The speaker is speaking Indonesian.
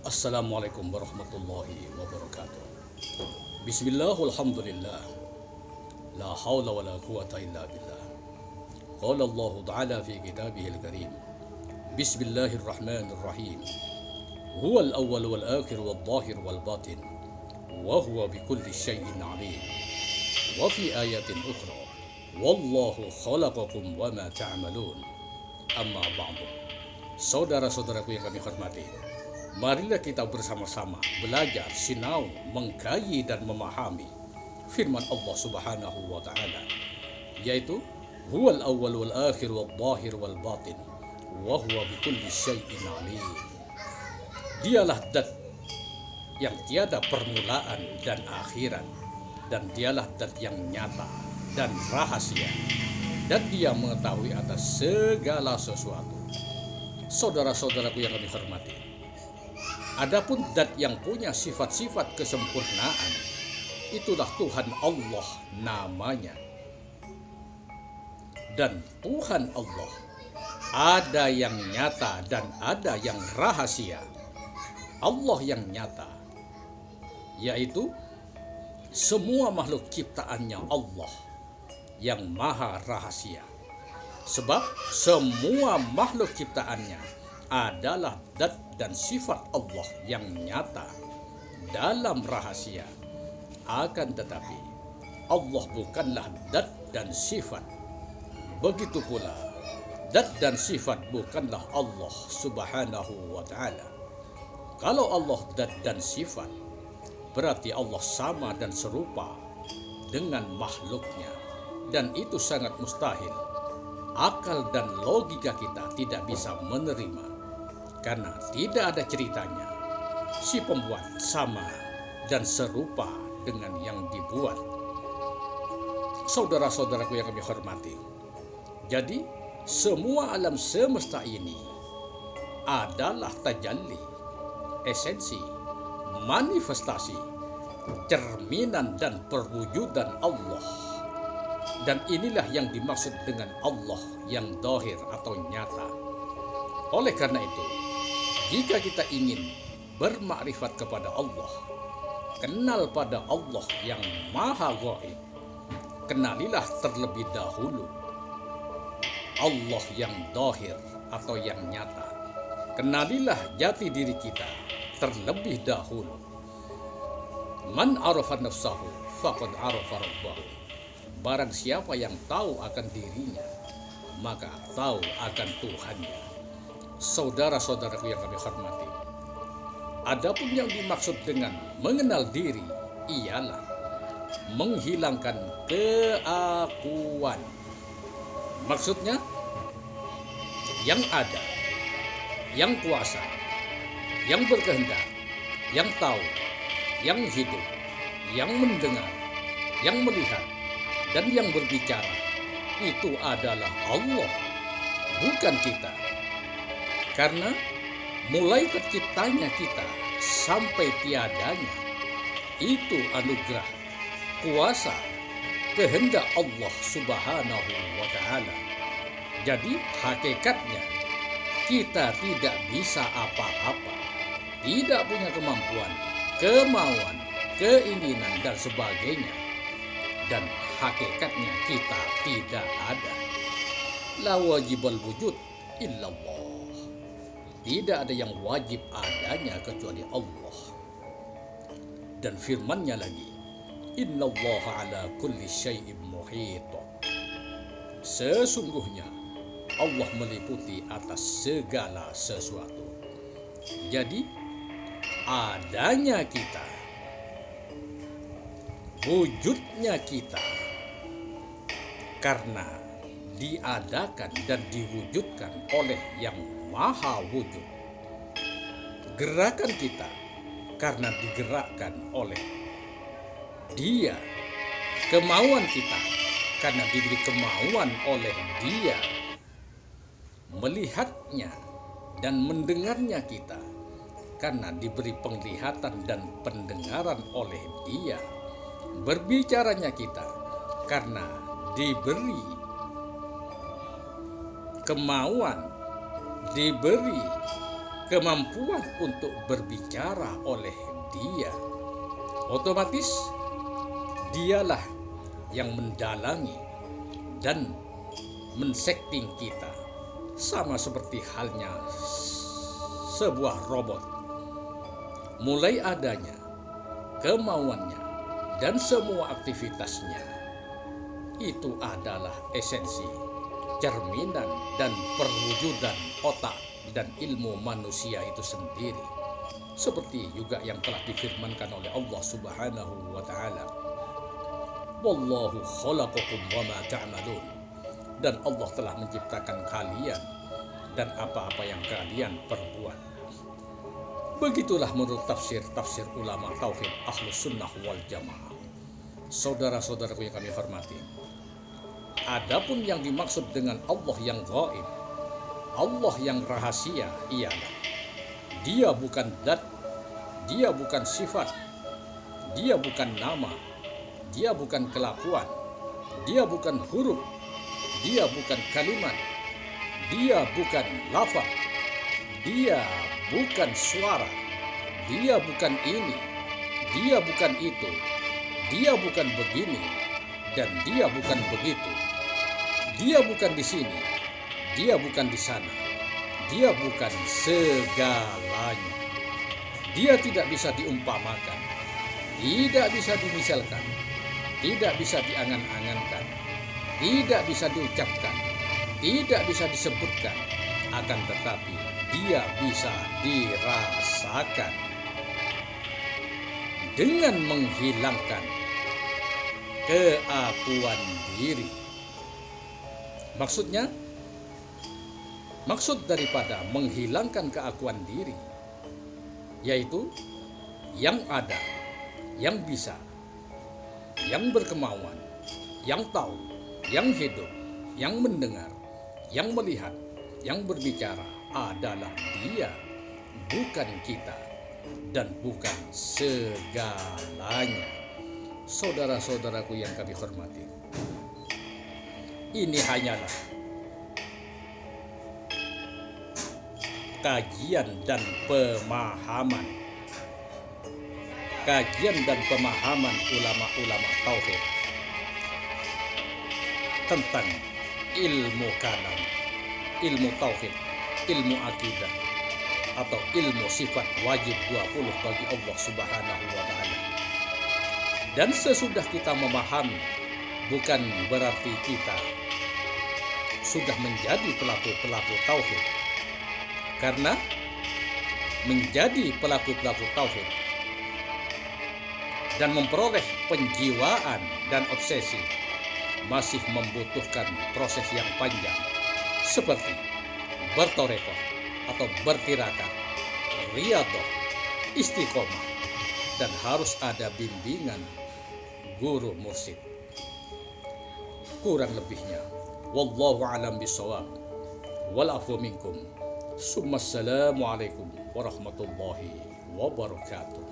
Assalamualaikum warahmatullahi wabarakatuh. Bismillah, alhamdulillah. La hawla wa la quwata illa billah. Qala Allah Ta'ala fi kitabihil karim. Bismillahirrahmanirrahim. Huwal awwal wal akhir wal zahir wal batin. Wa huwa bikulli syai'in alim. Wa fi ayatin ukhra. Wallahu khalaqakum wa ma ta'malun. Amma ba'du. Saudara-saudaraku yang kami hormati, marilah kita bersama-sama belajar, sinau, mengkaji dan memahami firman Allah Subhanahu wa taala, yaitu huwal awwal wal akhir wal zahir wal batin wa huwa bikulli syai'in alim. Dialah zat yang tiada permulaan dan akhiran, dan dialah zat yang nyata dan rahasia, dan dia mengetahui atas segala sesuatu. Saudara-saudaraku yang kami hormati, adapun zat yang punya sifat-sifat kesempurnaan, itulah Tuhan Allah namanya. Dan Tuhan Allah ada yang nyata dan ada yang rahasia. Allah yang nyata, yaitu semua makhluk ciptaannya Allah yang maha rahasia. Sebab semua makhluk ciptaannya adalah zat dan sifat Allah yang nyata dalam rahasia. Akan tetapi Allah bukanlah zat dan sifat. Begitu pula zat dan sifat bukanlah Allah Subhanahu wa ta'ala. Kalau Allah zat dan sifat, berarti Allah sama dan serupa dengan makhluknya, dan itu sangat mustahil. Akal dan logika kita tidak bisa menerima, karena tidak ada ceritanya si pembuat sama dan serupa dengan yang dibuat. Saudara-saudaraku yang kami hormati, jadi semua alam semesta ini adalah tajalli, esensi, manifestasi, cerminan dan perwujudan Allah. Dan inilah yang dimaksud dengan Allah yang zahir atau nyata. Oleh karena itu, jika kita ingin bermakrifat kepada Allah, kenal pada Allah yang maha gaib, kenalilah terlebih dahulu Allah yang zahir atau yang nyata. Kenalilah jati diri kita terlebih dahulu. Man arafa nafsahu faqad arafa rabbahu. Barang siapa yang tahu akan dirinya, maka tahu akan Tuhannya. Saudara-saudaraku yang kami hormati, adapun yang dimaksud dengan mengenal diri ialah menghilangkan keakuan. Maksudnya, yang ada, yang kuasa, yang berkehendak, yang tahu, yang hidup, yang mendengar, yang melihat, dan yang berbicara, itu adalah Allah, bukan kita. Karena mulai terciptanya kita sampai tiadanya, itu anugerah, kuasa, kehendak Allah Subhanahu wa ta'ala. Jadi hakikatnya kita tidak bisa apa-apa, tidak punya kemampuan, kemauan, keinginan, dan sebagainya. Dan hakikatnya kita tidak ada. La wajibal wujud illallah. Tidak ada yang wajib adanya kecuali Allah. Dan firman-Nya lagi, innallaha ala kulli syai'in muhit. Sesungguhnya Allah meliputi atas segala sesuatu. Jadi adanya kita, wujudnya kita, karena diadakan dan diwujudkan oleh yang maha wujud. Gerakan kita karena digerakkan oleh Dia. Kemauan kita karena diberi kemauan oleh Dia. Melihatnya dan mendengarnya kita karena diberi penglihatan dan pendengaran oleh Dia. Berbicaranya kita karena diberi kemauan, diberi kemampuan untuk berbicara oleh dia, otomatis dialah yang mendalangi dan men-setting kita, sama seperti halnya sebuah robot. Mulai adanya kemauannya dan semua aktivitasnya, itu adalah esensi, cerminan dan perwujudan otak dan ilmu manusia itu sendiri. Seperti juga yang telah difirmankan oleh Allah Subhanahu wa ta'ala, wallahu khalaqakum wa ma ta'malun, dan Allah telah menciptakan kalian dan apa-apa yang kalian perbuat. Begitulah menurut tafsir ulama tauhid Ahlus Sunnah wal Jamaah. Saudara-saudaraku yang kami hormati, adapun yang dimaksud dengan Allah yang gaib, Allah yang rahasia, ialah dia bukan zat, dia bukan sifat, dia bukan nama, dia bukan kelakuan, dia bukan huruf, dia bukan kalimat, dia bukan lafaz, dia bukan suara, dia bukan ini, dia bukan itu, dia bukan begini, dan dia bukan begitu. Dia bukan di sini, dia bukan di sana, dia bukan segalanya. Dia tidak bisa diumpamakan, tidak bisa dimisalkan, tidak bisa diangan-angankan, tidak bisa diucapkan, tidak bisa disebutkan, akan tetapi dia bisa dirasakan dengan menghilangkan keakuan diri. Maksud daripada menghilangkan keakuan diri, yaitu yang ada, yang bisa, yang berkemauan, yang tahu, yang hidup, yang mendengar, yang melihat, yang berbicara adalah dia, bukan kita, dan bukan segalanya. Saudara-saudaraku yang kami hormati, ini hanyalah kajian dan pemahaman ulama-ulama tauhid tentang ilmu kalam, ilmu tauhid, ilmu akidah, atau ilmu sifat wajib 20 bagi Allah Subhanahu wa ta'ala. Dan sesudah kita memahami, bukan berarti kita sudah menjadi pelaku-pelaku tauhid. Karena menjadi pelaku-pelaku tauhid dan memperoleh penjiwaan dan obsesi masih membutuhkan proses yang panjang, seperti bertorekoh atau bertirakat, riyadhah, istiqomah, dan harus ada bimbingan guru mursyid. Kurang lebihnya, wallahu a'lam bishawab, wal afu minkum. Assalamualaikum warahmatullahi wabarakatuh.